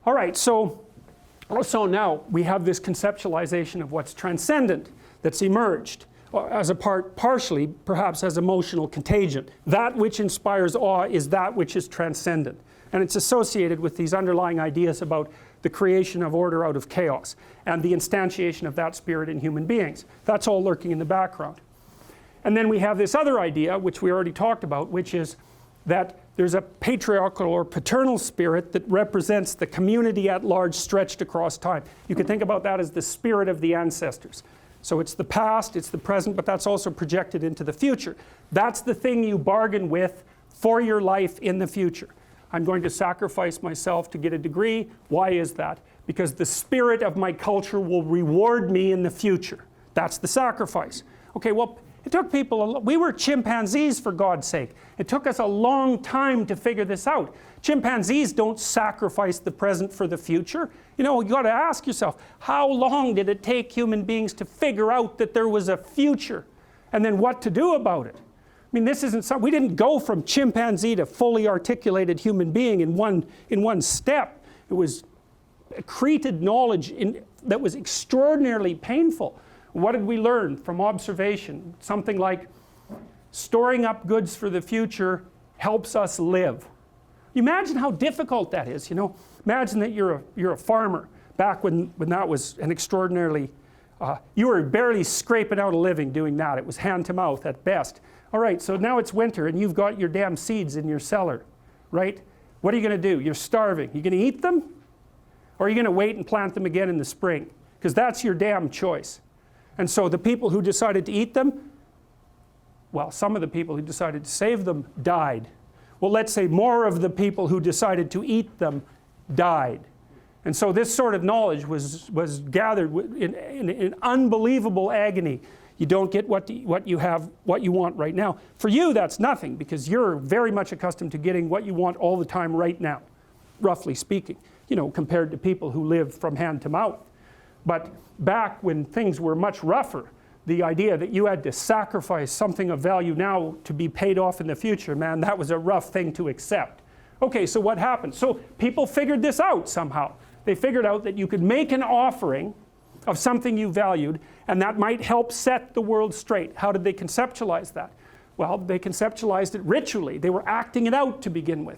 All right, so now we have this conceptualization of what's transcendent that's emerged as a partially, perhaps as emotional contagion. That which inspires awe is that which is transcendent. And it's associated with these underlying ideas about the creation of order out of chaos and the instantiation of that spirit in human beings. That's all lurking in the background. And then we have this other idea, which we already talked about, which is that there's a patriarchal or paternal spirit that represents the community at large stretched across time. You can think about that as the spirit of the ancestors. So it's the past, it's the present, but that's also projected into the future. That's the thing you bargain with for your life in the future. I'm going to sacrifice myself to get a degree. Why is that? Because the spirit of my culture will reward me in the future. That's the sacrifice. Okay, well, it took people, we were chimpanzees for God's sake. It took us a long time to figure this out. Chimpanzees don't sacrifice the present for the future. You know, you got to ask yourself, how long did it take human beings to figure out that there was a future? And then what to do about it? I mean, this isn't something, we didn't go from chimpanzee to fully articulated human being in one step. It was accreted knowledge that was extraordinarily painful. What did we learn from observation? Something like storing up goods for the future helps us live. You imagine how difficult that is, you know. Imagine that you're a farmer back when that was an extraordinarily, you were barely scraping out a living doing that. It was hand to mouth at best. All right, so now it's winter and you've got your damn seeds in your cellar, right? What are you going to do? You're starving. You going to eat them? Or are you going to wait and plant them again in the spring? Because that's your damn choice. And so the people who decided to eat them, well, some of the people who decided to save them died. Well, let's say more of the people who decided to eat them died. And so this sort of knowledge was gathered in unbelievable agony. You don't get what you want right now. For you, that's nothing, because you're very much accustomed to getting what you want all the time right now, roughly speaking, you know, compared to people who live from hand to mouth. But back when things were much rougher, the idea that you had to sacrifice something of value now to be paid off in the future, man, that was a rough thing to accept. Okay, so what happened? So people figured this out somehow. They figured out that you could make an offering of something you valued, and that might help set the world straight. How did they conceptualize that? Well, they conceptualized it ritually. They were acting it out to begin with.